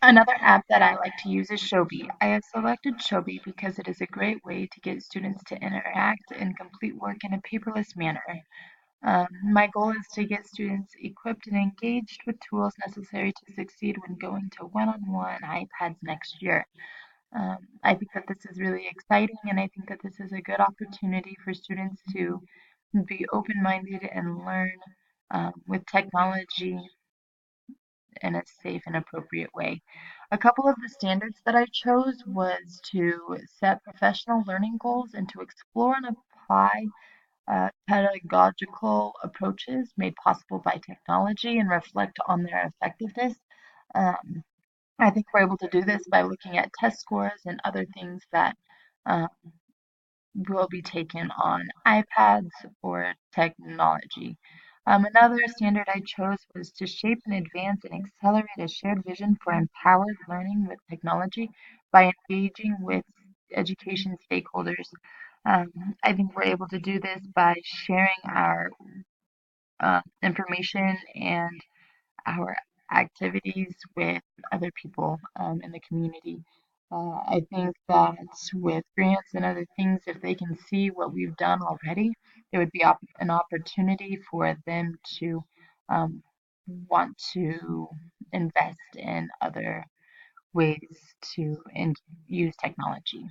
Another app that I like to use is Showbie. I have selected Showbie because it is a great way to get students to interact and complete work in a paperless manner. My goal is to get students equipped and engaged with tools necessary to succeed when going to one-on-one iPads next year. I think that this is really exciting, and I think that this is a good opportunity for students to be open-minded and learn with technology in a safe and appropriate way. A couple of the standards that I chose was to set professional learning goals and to explore and apply pedagogical approaches made possible by technology and reflect on their effectiveness. Um, I think we're able to do this by looking at test scores and other things that uh, will be taken on iPads or technology. Another standard I chose was to shape and advance and accelerate a shared vision for empowered learning with technology by engaging with education stakeholders. Um, I think we're able to do this by sharing our information and our activities with other people in the community. I think that with grants and other things, if they can see what we've done already, it would be an opportunity for them to um, want to invest in other ways to use technology.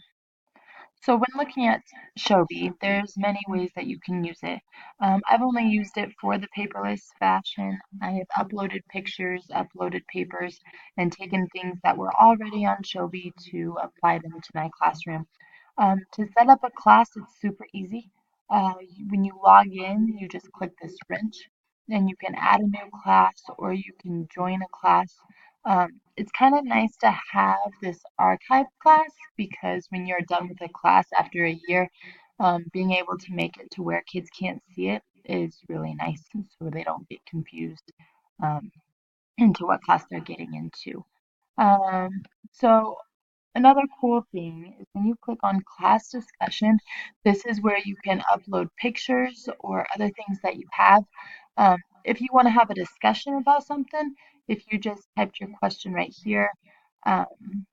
So when looking at Showbie, there's many ways that you can use it. I've only used it for the paperless fashion. I have uploaded pictures, uploaded papers, and taken things that were already on Showbie to apply them to my classroom. To set up a class, it's super easy. When you log in, you just click this wrench, and you can add a new class or you can join a class. It's kind of nice to have this archive class because when you're done with a class after a year, being able to make it to where kids can't see it is really nice so they don't get confused um, into what class they're getting into. Um, so another cool thing is when you click on class discussion, this is where you can upload pictures or other things that you have. If you want to have a discussion about something, if you just typed your question right here, um,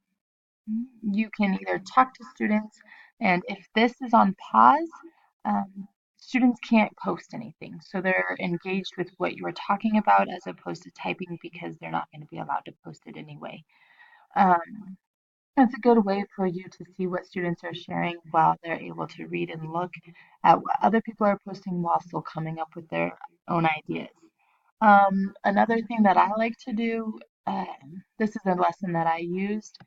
you can either talk to students, and if this is on pause, students can't post anything. So they're engaged with what you are talking about as opposed to typing because they're not going to be allowed to post it anyway. Um, it's a good way for you to see what students are sharing while they're able to read and look at what other people are posting while still coming up with their own ideas. Another thing that I like to do, this is a lesson that I used.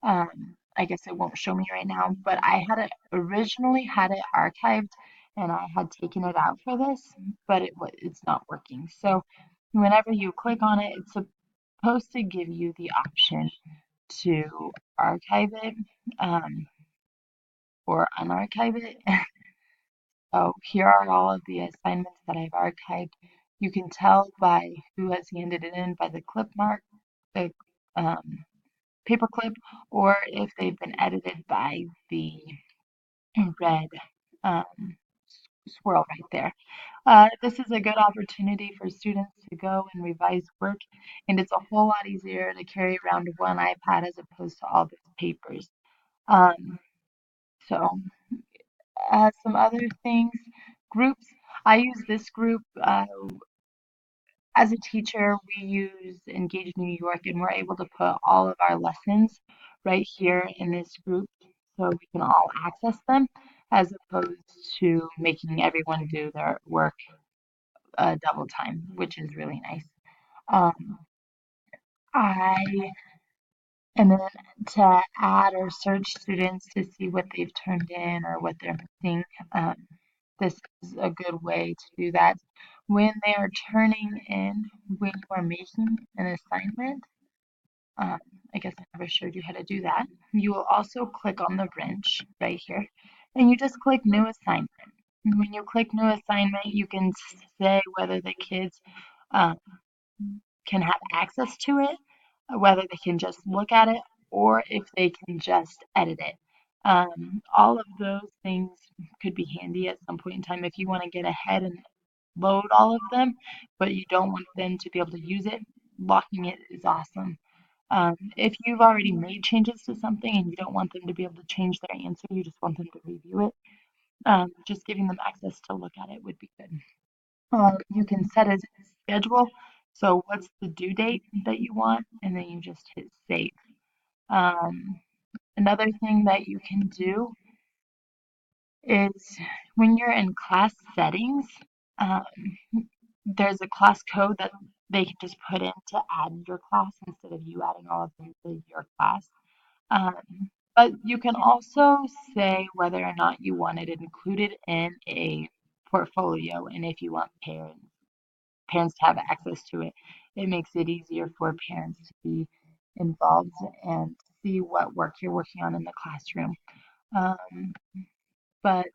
I guess it won't show me right now, but I had it originally had it archived and I had taken it out for this, but it's not working. So whenever you click on it, it's supposed to give you the option to archive it um, or unarchive it. So here are all of the assignments that I've archived. You can tell by who has handed it in by the clip mark, the um, paper clip, or if they've been edited by the red um, swirl right there. This is a good opportunity for students to go and revise work, and it's a whole lot easier to carry around one iPad as opposed to all those papers. Um, so some other things, groups. I use this group as a teacher. We use Engage New York, and we're able to put all of our lessons right here in this group so we can all access them as opposed to making everyone do their work double time, which is really nice. Um, I And then to add or search students to see what they've turned in or what they're missing, this is a good way to do that. When they are turning in, when you are making an assignment, um, I guess I never showed you how to do that. You will also click on the wrench right here, and you just click New Assignment. When you click New Assignment, you can say whether the kids um, can have access to it, whether they can just look at it, or if they can just edit it. All of those things could be handy at some point in time if you want to get ahead and load all of them, but you don't want them to be able to use it. Locking it is awesome. If you've already made changes to something and you don't want them to be able to change their answer, you just want them to review it, just giving them access to look at it would be good. You can set a schedule. So what's the due date that you want? And then you just hit save. Um, Another thing that you can do is when you're in class settings, um, there's a class code that they can just put in to add your class instead of you adding all of them to your class. But you can also say whether or not you want it included in a portfolio and if you want parents to have access to it. It makes it easier for parents to be involved and see what work you're working on in the classroom. Um, but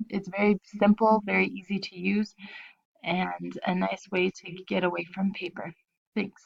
it's very simple, very easy to use, and a nice way to get away from paper. Thanks.